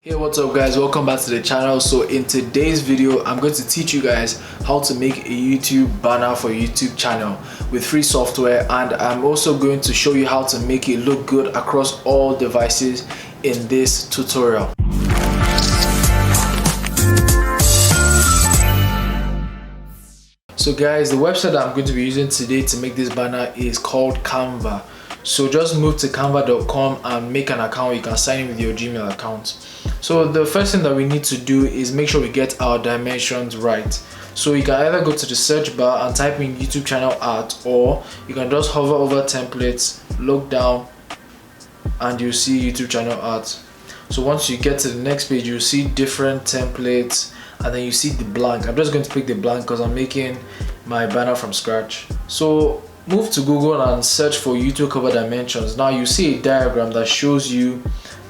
Hey, what's up guys, welcome back to the channel. So in today's video I'm going to teach you guys how to make a YouTube banner for your YouTube channel with free software, and I'm also going to show you how to make it look good across all devices in this tutorial. So guys, the website that I'm going to be using today to make this banner is called Canva. So just move to canva.com and make an account. You can sign in with your Gmail account. So the first thing that we need to do is make sure we get our dimensions right. So you can either go to the search bar and type in YouTube channel art, or you can just hover over templates, look down, and you'll see YouTube channel art. So once you get to the next page, you'll see different templates, and then you see the blank. I'm just going to pick the blank because I'm making my banner from scratch. So move to Google and search for YouTube cover dimensions. Now you see a diagram that shows you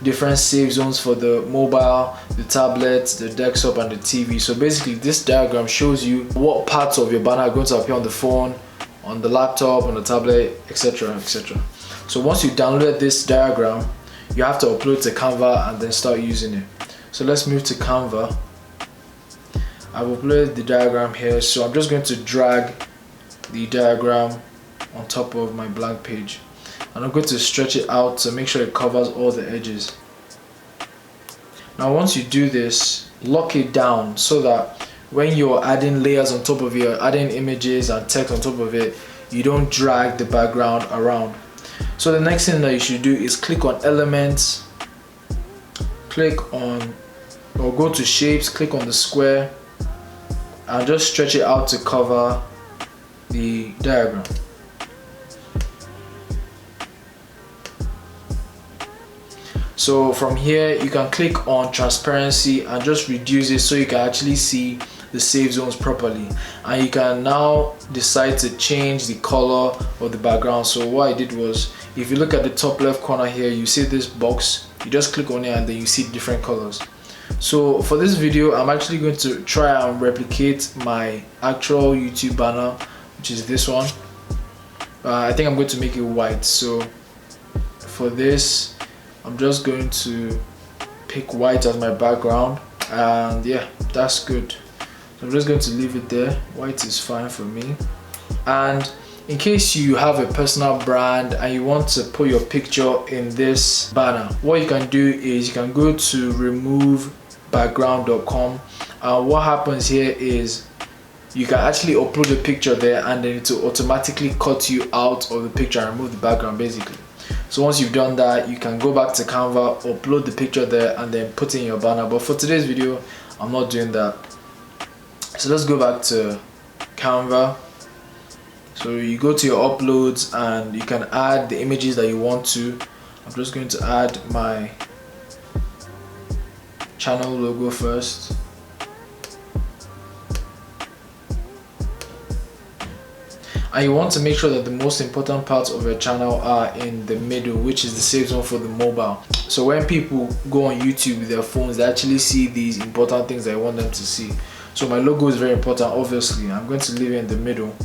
different save zones for the mobile, the tablet, the desktop, and the TV. So basically this diagram shows you what parts of your banner are going to appear on the phone, on the laptop, on the tablet, etc, etc. So once you download this diagram, you have to upload to Canva and then start using it. So let's move to Canva. I've uploaded the diagram here, so I'm just going to drag the diagram on top of my blank page, and I'm going to stretch it out to make sure it covers all the edges. Now once you do this, lock it down so that when you're adding layers on top of it, you're adding images and text on top of it, you don't drag the background around. So the next thing that you should do is click on elements, click on, or go to shapes, click on the square, and just stretch it out to cover the diagram. So from here you can click on transparency and just reduce it so you can actually see the save zones properly, and you can now decide to change the color of the background. So what I did was, if you look at the top left corner here, you see this box, you just click on it and then you see different colors. So for this video I'm actually going to try and replicate my actual YouTube banner, which is this one. I think I'm going to make it white. So for this I'm just going to pick white as my background, and yeah, that's good. So I'm just going to leave it there. White is fine for me. And in case you have a personal brand and you want to put your picture in this banner, what you can do is you can go to removebackground.com, and what happens here is you can actually upload a picture there, and then it will automatically cut you out of the picture and remove the background basically. So once you've done that, you can go back to Canva, upload the picture there, and then put in your banner. But for today's video, I'm not doing that. So let's go back to Canva. So you go to your uploads and you can add the images that you want to. I'm just going to add my channel logo first. And you want to make sure that the most important parts of your channel are in the middle, which is the save zone for the mobile. So when people go on YouTube with their phones, they actually see these important things that I want them to see. So my logo is very important, obviously. I'm going to leave it in the middle.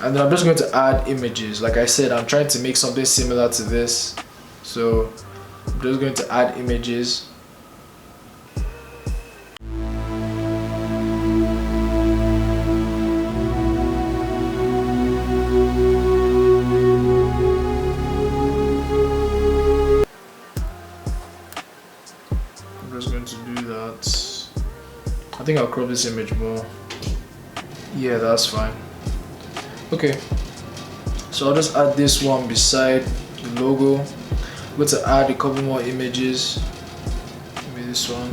And then I'm just going to add images. Like I said, I'm trying to make something similar to this. So I'm just going to add images. To do that, I think I'll crop this image more. Yeah, that's fine. Okay, so I'll just add this one beside the logo. I'm going to add a couple more images. Maybe this one.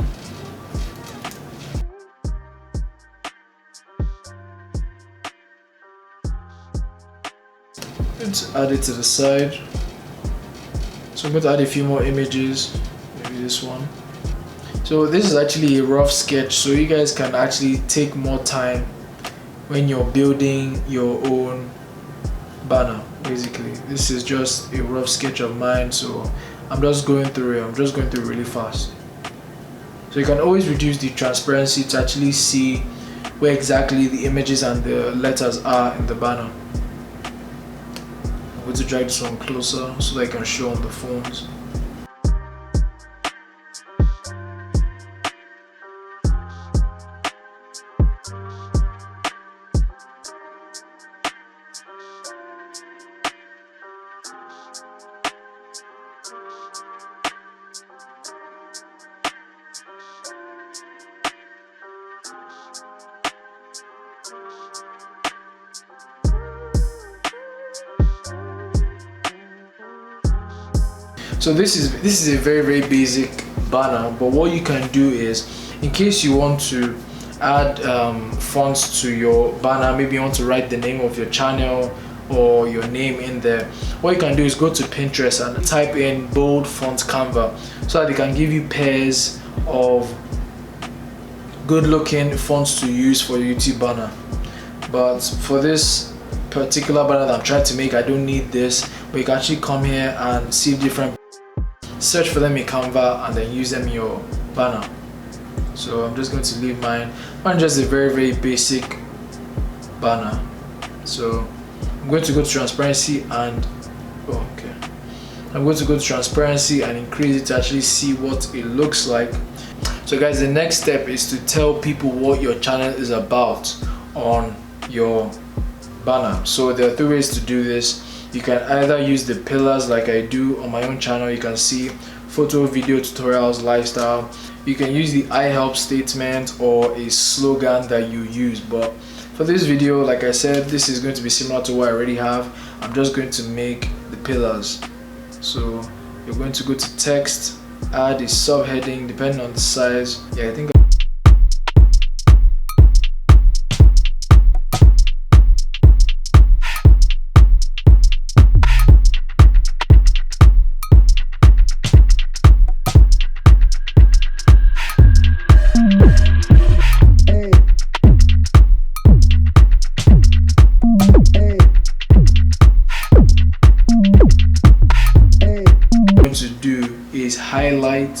I'm going to add it to the side. So I'm going to add a few more images. Maybe this one. So this is actually a rough sketch, so you guys can actually take more time when you're building your own banner. Basically, this is just a rough sketch of mine, so I'm just going through it. I'm just going through really fast. So you can always reduce the transparency to actually see where exactly the images and the letters are in the banner. I'm going to drag this one closer so that I can show on the phones. So this is a very basic banner, but what you can do is, in case you want to add fonts to your banner, maybe you want to write the name of your channel or your name in there, what you can do is go to Pinterest and type in bold font Canva, so that they can give you pairs of good looking fonts to use for your YouTube banner. But for this particular banner that I'm trying to make, I don't need this, but you can actually come here and see different, search for them in Canva and then use them in your banner. So I'm just going to leave mine. Mine just a very basic banner. So I'm going to go to transparency and I'm going to go to transparency and increase it to actually see what it looks like. So guys, the next step is to tell people what your channel is about on your banner. So there are 3 ways to do this. You can either use the pillars like I do on my own channel. You can see photo, video, tutorials, lifestyle. You can use the I help statement or a slogan that you use, but for this video, like I said, this is going to be similar to what I already have. I'm just going to make the pillars. So you're going to go to text, add a subheading depending on the size. Yeah, I think to do is highlight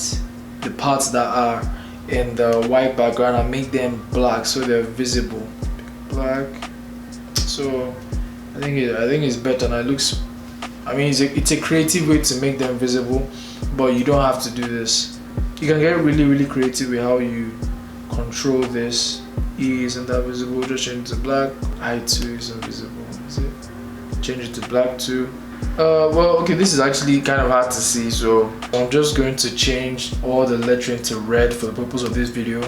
the parts that are in the white background and make them black so they're visible. Black. So I think it's better now. It looks, I mean, it's a creative way to make them visible, but you don't have to do this. You can get really creative with how you control this. E isn't that visible, just change it to black. I2 isn't visible, is it? Change it to black too. Well, okay, this is actually kind of hard to see, so I'm just going to change all the lettering to red for the purpose of this video.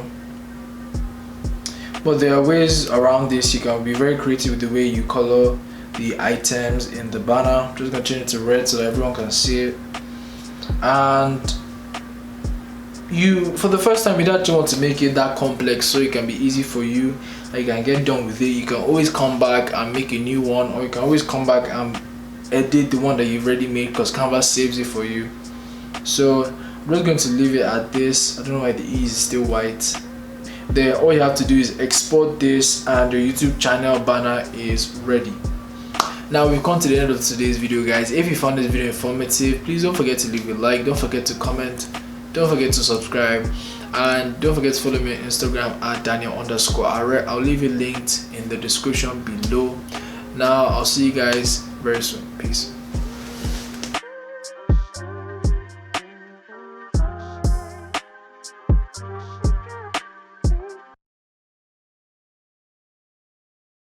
But there are ways around this. You can be very creative with the way you color the items in the banner. I'm just going to change it to red so that everyone can see it. And you, for the first time, you don't want to make it that complex so it can be easy for you and you can get done with it. You can always come back and make a new one, or you can always come back and edit the one that you've already made, because Canva saves it for you. So I'm just going to leave it at this. I don't know why the E is still white. Then all you have to do is export this and your YouTube channel banner is ready. Now we've come to the end of today's video, guys. If you found this video informative, please don't forget to leave a like, don't forget to comment, don't forget to subscribe, and don't forget to follow me on Instagram at Daniel_Are. I'll leave it linked in the description below. Now I'll see you guys very soon. Peace.